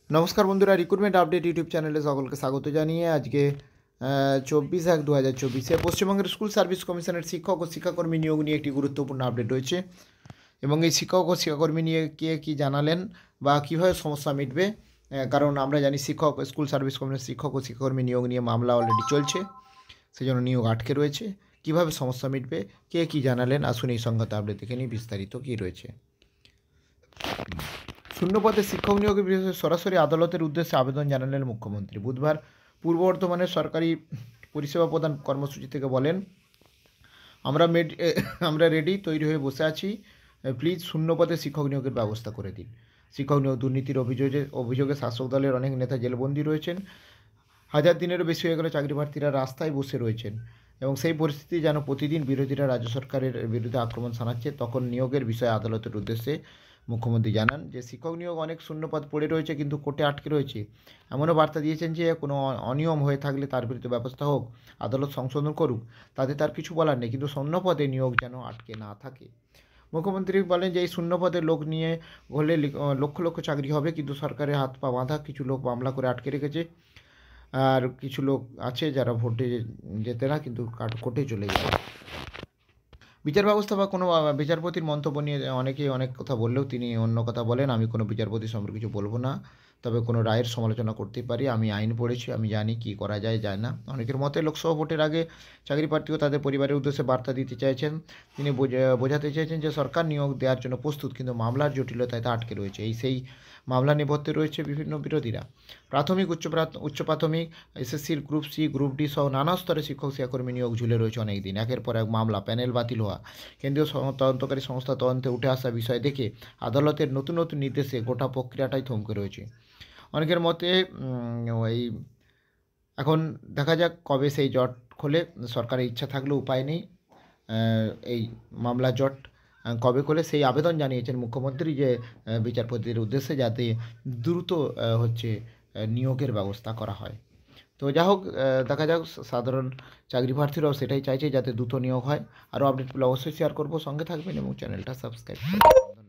নমস্কার বন্ধুরা, recruitment update YouTube চ্যানেলে সকলকে স্বাগত জানিয়ে আজকে 24/1/2024 পশ্চিমবঙ্গের স্কুল সার্ভিস কমিশনের শিক্ষক ও শিক্ষাকর্মী নিয়োগ নিয়ে একটি গুরুত্বপূর্ণ আপডেট রয়েছে এবং এই শিক্ষক ও শিক্ষাকর্মী নিয়ে কে কী জানালেন বা কীভাবে সমস্যা মিটবে। কারণ আমরা জানি স্কুল সার্ভিস কমিশনের শিক্ষক ও শিক্ষাকর্মী নিয়োগ নিয়ে মামলা অলরেডি চলছে, সেই জন্য নিয়োগ আটকে রয়েছে। কীভাবে সমস্যা মিটবে, কে কী জানালেন, আসুন এই সংক্রান্ত আপডেট দেখে নিই বিস্তারিত কী রয়েছে। শূন্যপদে শিক্ষক নিয়োগের বিষয়ে সরাসরি আদালতের উদ্দেশ্যে আবেদন জানালেন মুখ্যমন্ত্রী। বুধবার পূর্ব বর্ধমানের সরকারি পরিষেবা প্রদান কর্মসূচি থেকে বলেন, আমরা রেডি, তৈরি হয়ে বসে আছি, প্লিজ শূন্যপদে শিক্ষক নিয়োগের ব্যবস্থা করে দিন। শিক্ষক নিয়োগ দুর্নীতির অভিযোগে শাসক দলের অনেক নেতা জেলবন্দি রয়েছেন। 1000 দিনেরও বেশি হয়ে গেলে চাকরি প্রার্থীরা রাস্তায় বসে রয়েছেন এবং সেই পরিস্থিতি যেন প্রতিদিন বিরোধীরা রাজ্য সরকারের বিরুদ্ধে আক্রমণ শানাচ্ছে। তখন নিয়োগের বিষয়ে আদালতের উদ্দেশ্যে মুখ্যমন্ত্রী জানান যে শিক্ষক নিয়োগ অনেক শূন্যপদ পড়ে রয়েছে, কিন্তু কোর্টে আটকে রয়েছে। এমনও বার্তা দিয়েছেন যে কোনো অনিয়ম হয়ে থাকলে তার বিরুদ্ধে ব্যবস্থা হোক, আদালত সংশোধন করুক, তাতে তার কিছু বলার নেই, কিন্তু শূন্যপদে নিয়োগ যেন আটকে না থাকে। মুখ্যমন্ত্রী বলেন যে এই শূন্যপদে লোক নিয়ে হলে লক্ষ লক্ষ চাকরি হবে, কিন্তু সরকারের হাত পা বাঁধা, কিছু লোক মামলা করে আটকে রেখেছে, আর কিছু লোক আছে যারা ভোটে যেতে না কিন্তু কোর্টে চলে যায়। বিচার ব্যবস্থা বা কোনো বিচারপতির মন্তব্য নিয়ে অনেকেই অনেক কথা বললেও তিনি অন্য কথা বলেন। আমি কোনো বিচারপতি সম্পর্কে কিছু বলবো না, তবে কোনো রায়ের সমালোচনা করতেই পারি। আমি আইন পড়েছি, আমি জানি কী করা যায় যায় না। অনেকের মতে লোকসভা ভোটের আগে চাকরি প্রার্থী ও তাদের পরিবারের উদ্দেশ্যে বার্তা দিতে চাইছেন। তিনি বোঝাতে চেয়েছেন যে সরকার নিয়োগ দেওয়ার জন্য প্রস্তুত, কিন্তু মামলার জটিলতায় তা আটকে রয়েছে। সেই মামলা নেপথ্যে রয়েছে বিভিন্ন বিরোধীরা। প্রাথমিক উচ্চ প্রাথমিক, এসএসসির গ্রুপ সি, গ্রুপ ডি সহ নানা স্তরে শিক্ষক শিক্ষাকর্মী নিয়োগ ঝুলে রয়েছে অনেক দিন। একের পর এক মামলা, প্যানেল বাতিল হওয়া, কেন্দ্রীয় তদন্তকারী সংস্থা তদন্তে উঠে আসা বিষয় দেখে আদালতের নতুন নতুন নির্দেশে গোটা প্রক্রিয়াটাই থমকে রয়েছে। অনেকের মতে এই এখন দেখা যাক কবে সেই জট খোলে। সরকারের ইচ্ছা থাকলেও উপায় নেই। এই মামলা জট কবে খোলে সেই আবেদন জানিয়েছেন মুখ্যমন্ত্রী যে বিচারপতিদের উদ্দেশ্যে, যাতে দ্রুত নিয়োগের ব্যবস্থা করা হয়। তো যা হোক, দেখা যাক, সাধারণ চাকরি প্রার্থীরাও সেটাই চাইছে যাতে দ্রুত নিয়োগ হয়। আরও আপডেট পেলে অবশ্যই শেয়ার করব, সঙ্গে থাকবেন এবং চ্যানেলটা সাবস্ক্রাইব করবেন।